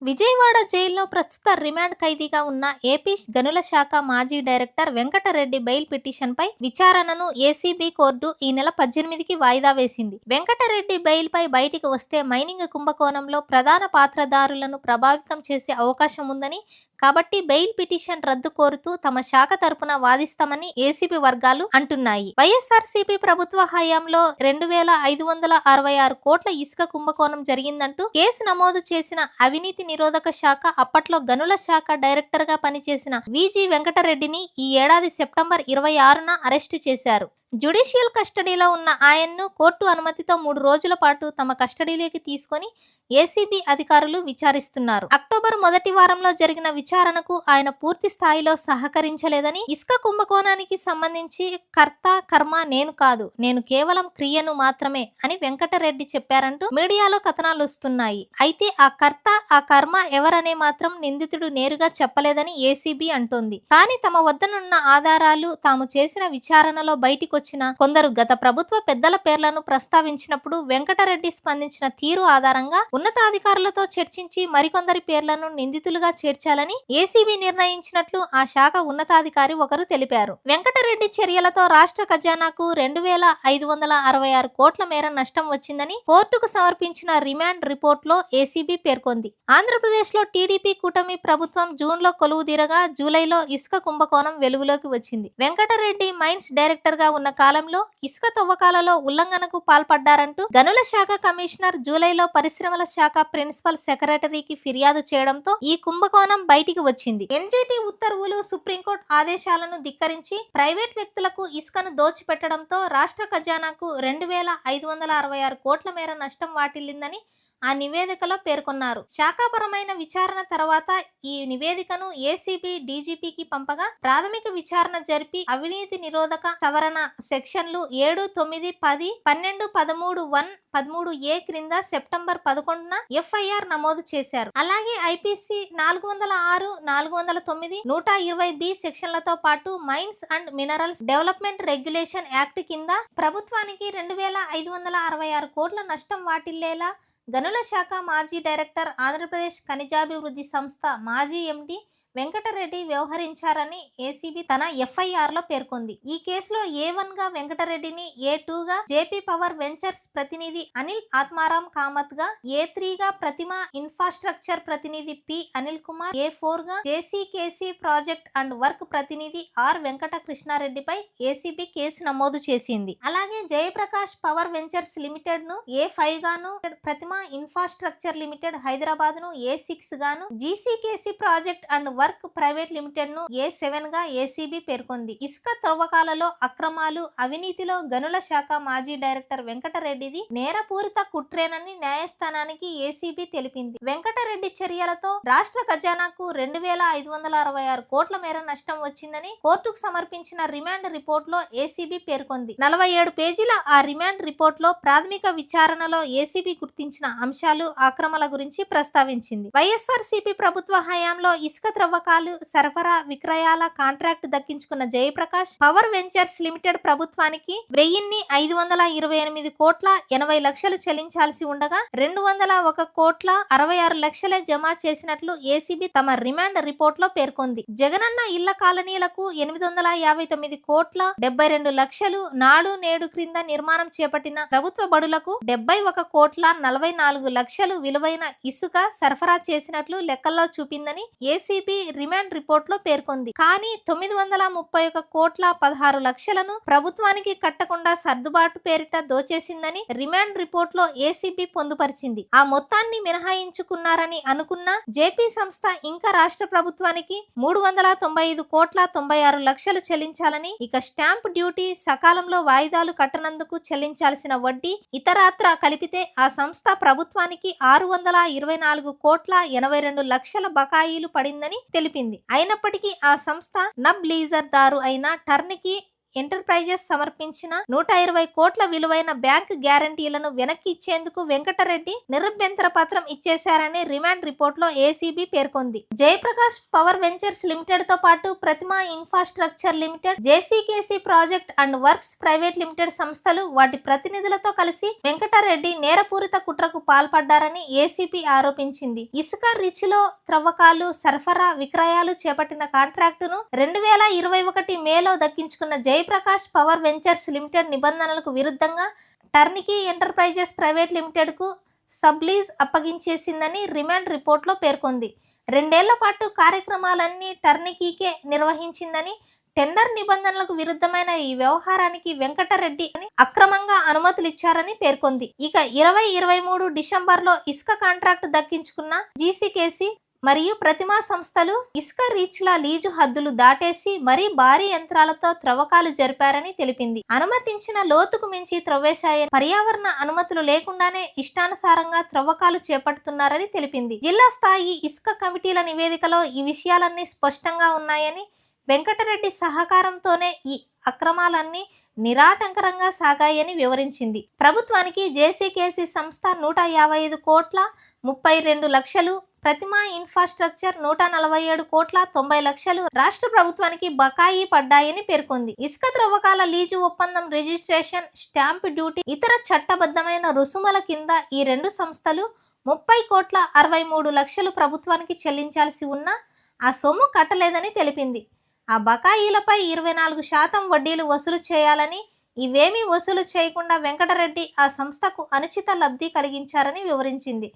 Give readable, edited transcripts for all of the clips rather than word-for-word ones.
విజయవాడ జైల్లో ప్రస్తుత రిమాండ్ ఖైదీగా ఉన్న ఏపీ గనుల శాఖ మాజీ డైరెక్టర్ వెంకటరెడ్డి బెయిల్ పిటిషన్పై విచారణను ఏసీబీ కోర్టు ఈ నెల 18కి వాయిదా వేసింది. వెంకటరెడ్డి బెయిల్పై బయటికి వస్తే మైనింగ్ కుంభకోణంలో ప్రధాన పాత్రధారులను ప్రభావితం చేసే అవకాశం ఉందని, కాబట్టి బెయిల్ పిటిషన్ రద్దు కోరుతూ తమ శాఖ తరపున వాదిస్తామని ఏసీబీ వర్గాలు అంటున్నాయి. వైఎస్ఆర్సీపీ ప్రభుత్వ హయాంలో 2566 కోట్ల ఇసుక కుంభకోణం జరిగిందంటూ కేసు నమోదు చేసిన అవినీతి నిరోధక శాఖ అప్పట్లో గనుల శాఖ డైరెక్టర్ గా పనిచేసిన విజి వెంకటరెడ్డిని ఈ ఏడాది సెప్టెంబర్ 26న అరెస్టు చేశారు. జ్యుడిషియల్ కస్టడీలో ఉన్న ఆయన్ను కోర్టు అనుమతితో 3 రోజుల పాటు తమ కస్టడీలోకి తీసుకొని ఏసీబీ అధికారులు విచారిస్తున్నారు. అక్టోబర్ మొదటి వారంలో జరిగిన విచారణకు ఆయన పూర్తి స్థాయిలో సహకరించలేదని, ఇసుక కుంభకోణానికి సంబంధించి కర్త కర్మ నేను కాదు, నేను కేవలం క్రియను మాత్రమే అని వెంకటరెడ్డి చెప్పారంటూ మీడియాలో కథనాలు వస్తున్నాయి. అయితే ఆ కర్త ఆ కర్మ ఎవరనే మాత్రం నిందితుడు నేరుగా చెప్పలేదని ఏసీబీ అంటోంది. కానీ తమ వద్దనున్న ఆధారాలు, తాము చేసిన విచారణలో బయటికి వచ్చిన కొందరు గత ప్రభుత్వ పెద్దల పేర్లను ప్రస్తావించినప్పుడు వెంకటరెడ్డి స్పందించిన తీరు ఆధారంగా ఉన్నతాధికారులతో చర్చించి మరికొందరి పేర్లను నిందితులుగా చేర్చాలని ఏసీబీ నిర్ణయించినట్లు ఆ శాఖ ఉన్నతాధికారి ఒకరు తెలిపారు. వెంకటరెడ్డి చర్యలతో రాష్ట్ర ఖజానాకు 2566 కోట్ల మేర నష్టం వచ్చిందని కోర్టుకు సమర్పించిన రిమాండ్ రిపోర్ట్లో ఏసీబీ పేర్కొంది. ఆంధ్రప్రదేశ్ లో టీడీపీ కూటమి ప్రభుత్వం జూన్లో కొలువుదీరగా జూలైలో ఇసుక కుంభకోణం వెలుగులోకి వచ్చింది. వెంకటరెడ్డి మైన్స్ డైరెక్టర్ గా ఉన్న కాలంలో ఇసుక తవ్వకాలలో ఉల్లంఘనకు పాల్పడ్డారంటూ గనుల శాఖ కమిషనర్ జూలైలో పరిశ్రమల శాఖ ప్రిన్సిపల్ సెక్రటరీకి ఫిర్యాదు చేయడంతో ఈ కుంభకోణం బయటికి వచ్చింది. ఎన్జీటీ ఉత్తర్వులు, సుప్రీంకోర్టు ఆదేశాలను ధిక్కరించి ప్రైవేట్ వ్యక్తులకు ఇసుకను దోచిపెట్టడంతో రాష్ట్ర ఖజానాకు 2566 కోట్ల మేర నష్టం వాటిల్లిందని ఆ నివేదికలో పేర్కొన్నారు. శాఖాపరమైన విచారణ తర్వాత ఈ నివేదికను ఏసీబీ డీజీపీకి పంపగా ప్రాథమిక విచారణ జరిపి అవినీతి నిరోధక సవరణ సెక్షన్లు 7, 9, 10, 12, 13, 1, 13A క్రింద సెప్టెంబర్ 11న ఎఫ్ఐఆర్ నమోదు చేశారు. అలాగే ఐపీసీ 406, 409, 120B సెక్షన్లతో పాటు Mines and Minerals Development Regulation Act కింద ప్రభుత్వానికి 2566 కోట్ల నష్టం వాటిల్లేలా గనుల శాఖ మాజీ డైరెక్టర్, ఆంధ్రప్రదేశ్ ఖనిజాభివృద్ధి సంస్థ మాజీ ఎండీ వెంకటరెడ్డి వ్యవహరించారని ఏసీబీ తన ఎఫ్ఐఆర్లో పేర్కొంది. ఈ కేసులో A1 గా వెంకటరెడ్డిని, A2 గా జేపీ పవర్ వెంచర్స్ ప్రతినిధి అనిల్ ఆత్మారాం కామత్ గా, A3 గా ప్రతిమ ఇన్ఫ్రాస్ట్రక్చర్ ప్రతినిధి పి అనిల్ కుమార్, A4 గా జేసీకేసీ ప్రాజెక్ట్ అండ్ వర్క్ ప్రతినిధి ఆర్ వెంకట కృష్ణారెడ్డిపై ఏసీబీ కేసు నమోదు చేసింది. అలాగే జయప్రకాష్ పవర్ వెంచర్స్ లిమిటెడ్ ను A5 గాను, ప్రతిమ ఇన్ఫ్రాస్ట్రక్చర్ లిమిటెడ్ హైదరాబాద్ ను A6 గాను, GCKC project and work private limited ను A7 గా ఏసీబీ పేర్కొంది. ఇసుక త్రవ్వకాలలో అక్రమాలు, అవినీతిలో గనుల శాఖ మాజీ డైరెక్టర్ వెంకటరెడ్డిది నేరపూరిత కుట్రేనని న్యాయస్థానానికి ఏసీబీ తెలిపింది. వెంకటరెడ్డి చర్యలతో రాష్ట్ర ఖజానాకు 2566 కోట్ల మేర నష్టం వచ్చిందని కోర్టుకు సమర్పించిన రిమాండ్ రిపోర్ట్ లో ఏసీబీ పేర్కొంది. 47 పేజీల ఆ రిమాండ్ రిపోర్ట్ లో ప్రాథమిక విచారణలో ఏసీబీ గుర్తించిన అంశాలు, అక్రమాల గురించి ప్రస్తావించింది. వైఎస్ఆర్సీపీ ప్రభుత్వ హయాంలో ఇసుక త్రవ్వకాలు, సరఫరా, విక్రయాల కాంట్రాక్ట్ దక్కించుకున్న జయప్రకాష్ పవర్ వెంచర్స్ లిమిటెడ్ ప్రభుత్వానికి 1528 కోట్ల 80 లక్షలు చెల్లించాల్సి ఉండగా 201 కోట్ల 66 లక్షలే జమ చేసినట్లు ఏసీబీ తమ రిమాండ్ రిపోర్ట్ లో పేర్కొంది. జగనన్న ఇళ్ల కాలనీలకు 859 కోట్ల 72 లక్షలు, నాడు నేడు క్రింద నిర్మాణం చేపట్టిన ప్రభుత్వ బడులకు 71 కోట్ల 44 లక్షలు విలువైన ఇసుక సరఫరా చేసినట్లు లెక్కల్లో చూపిందని ఏసీబీ రిమాండ్ రిపోర్ట్ లో పేర్కొంది. కానీ 931 కోట్ల 16 లక్షలను ప్రభుత్వానికి కట్టకుండా సర్దుబాటు పేరిట దోచేసిందని రిమాండ్ రిపోర్ట్ లో ఏసీబీ పొందుపరిచింది. ఆ మొత్తాన్ని మినహాయించుకున్నారని అనుకున్న జేపీ సంస్థ ఇంకా రాష్ట్ర ప్రభుత్వానికి 395 కోట్ల 96 లక్షలు చెల్లించాలని, ఇక స్టాంప్ డ్యూటీ, సకాలంలో వాయిదాలు కట్టనందుకు చెల్లించాల్సిన వడ్డీ ఇతరాత్ర కలిపితే ఆ సంస్థ ప్రభుత్వానికి 624 కోట్ల 82 లక్షల బకాయిలు పడిందని తెలిపింది. అయినప్పటికీ ఆ సంస్థ నబ్ లీజర్ దారు అయిన టర్న్కీ ఎంటర్ప్రైజెస్ సమర్పించిన 120 కోట్ల విలువైన బ్యాంక్ గ్యారంటీలను వెనక్కి ఇచ్చేందుకు వెంకటరెడ్డి నిరభ్యంతర పత్రం ఇచ్చేశారని రిమాండ్ రిపోర్ట్లో ఏసీబీ పేర్కొంది. జయప్రకాష్ పవర్ వెంచర్స్ లిమిటెడ్ తో పాటు Pratima infrastructure limited, JCKC project and works private limited సంస్థలు వాటి ప్రతినిధులతో కలిసి వెంకటరెడ్డి నేరపూరిత కుట్రకు పాల్పడ్డారని ఏసీబీ ఆరోపించింది. ఇసుక రిచ్లో త్రవ్వకాలు, సరఫరా, విక్రయాలు చేపట్టిన కాంట్రాక్టును 2021 మేలో దక్కించుకున్న జయప్రకాష్ పవర్ వెంచర్స్ లిమిటెడ్ నిబంధనలకు విరుద్ధంగా టర్నికీ ఎంటర్ప్రైజెస్ ప్రైవేట్ లిమిటెడ్కు సబ్లీజ్ అప్పగించేసిందని రిమాండ్ రిపోర్ట్లో పేర్కొంది. 2 ఏళ్ల పాటు కార్యక్రమాలన్నీ టర్నికీకే నిర్వహించిందని, టెండర్ నిబంధనలకు విరుద్ధమైన ఈ వ్యవహారానికి వెంకటరెడ్డి అక్రమంగా అనుమతులిచ్చారని పేర్కొంది. ఇక 2023 డిసెంబర్లో ఇసుక కాంట్రాక్టు దక్కించుకున్న జీసీకేసీ మరియు ప్రతిమా సంస్థలు ఇసుక రీచ్ల లీజు హద్దులు దాటేసి మరీ భారీ యంత్రాలతో త్రవ్వకాలు జరిపారని తెలిపింది. అనుమతించిన లోతుకు మించి త్రవ్వేశాయని, పర్యావరణ అనుమతులు లేకుండానే ఇష్టానుసారంగా త్రవ్వకాలు చేపడుతున్నారని తెలిపింది. జిల్లా స్థాయి ఇసుక కమిటీల నివేదికలో ఈ విషయాలన్నీ స్పష్టంగా ఉన్నాయని, వెంకటరెడ్డి సహకారంతోనే ఈ అక్రమాలన్నీ నిరాటంకరంగా సాగాయని వివరించింది. ప్రభుత్వానికి జేసీకేసీ సంస్థ 155 కోట్ల 32 లక్షలు, ప్రతిమా ఇన్ఫ్రాస్ట్రక్చర్ 147 కోట్ల 90 లక్షలు రాష్ట్ర ప్రభుత్వానికి బకాయి పడ్డాయని పేర్కొంది. ఇసుక త్రవ్వకాల లీజు ఒప్పందం, రిజిస్ట్రేషన్, స్టాంప్ డ్యూటీ, ఇతర చట్టబద్ధమైన రుసుముల కింద ఈ 2 సంస్థలు 30 కోట్ల 63 లక్షలు ప్రభుత్వానికి చెల్లించాల్సి ఉన్నా ఆ సొమ్ము కట్టలేదని తెలిపింది. ఆ బకాయిలపై 24% వడ్డీలు వసూలు చేయాలని, ఇవేమీ వసూలు చేయకుండా వెంకటరెడ్డి ఆ సంస్థకు అనుచిత లబ్ధి కలిగించారని వివరించింది.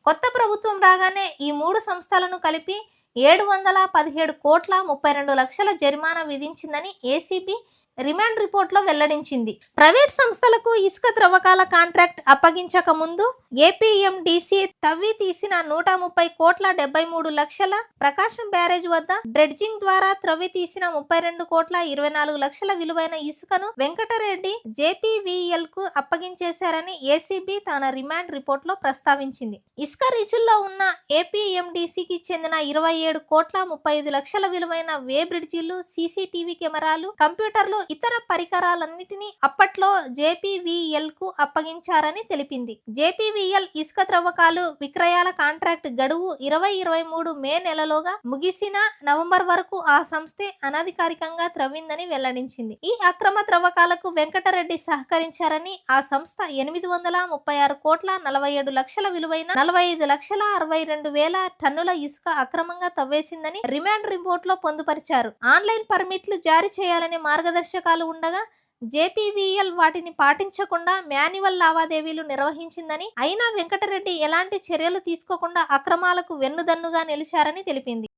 కొత్త ప్రభుత్వం రాగానే ఈ 3 సంస్థలను కలిపి 717 కోట్ల 32 లక్షల జరిమానా విధించిందని ఏసీబీ రిమాండ్ రిపోర్ట్లో వెల్లడించింది. ప్రైవేట్ సంస్థలకు ఇసుక త్రవ్వకాల కాంట్రాక్ట్ అప్పగించక ముందు ఏపీఎండీసీ తవ్వి తీసిన 130 కోట్ల 73 లక్షల ప్రకాశం బ్యారేజ్ వద్ద డ్రెడ్జింగ్ ద్వారా త్రవ్వి తీసిన 32 కోట్ల 24 లక్షల విలువైన ఇసుకను వెంకటరెడ్డి జేపీవీఎల్ కు అప్పగించేశారని ఏసీబీ తన రిమాండ్ రిపోర్ట్లో ప్రస్తావించింది. ఇసుక రీచుల్లో ఉన్న ఏపీఎండీసీకి చెందిన 27 కోట్ల 35 లక్షల విలువైన వే బ్రిడ్జీలు, సీసీటీవీ కెమెరాలు, కంప్యూటర్లు, ఇతర పరికరాలన్నిటినీ అప్పట్లో జేపీవీఎల్ కు అప్పగించారని తెలిపింది. జేపీవీఎల్ ఇసుక త్రవ్వకాలు, విక్రయాల కాంట్రాక్ట్ గడువు 2023 మే నెలలోగా ముగిసిన నవంబర్ వరకు ఆ సంస్థే అనధికారికంగా త్రవ్విందని వెల్లడించింది. ఈ అక్రమ త్రవ్వకాలకు వెంకటరెడ్డి సహకరించారని, ఆ సంస్థ 836 కోట్ల 47 లక్షల విలువైన 45 లక్షల 62 వేల టన్నుల ఇసుక అక్రమంగా తవ్వేసిందని రిమాండ్ రిపోర్ట్లో పొందుపరిచారు. ఆన్లైన్ పర్మిట్లు జారీ చేయాలనే మార్గదర్శకాలు ఉండగా జేపీవీఎల్ వాటిని పాటించకుండా మాన్యువల్ లావాదేవీలు నిర్వహించిందని, అయినా వెంకటరెడ్డి ఎలాంటి చర్యలు తీసుకోకుండా అక్రమాలకు వెన్నుదన్నుగా నిలిచారని తెలిపింది.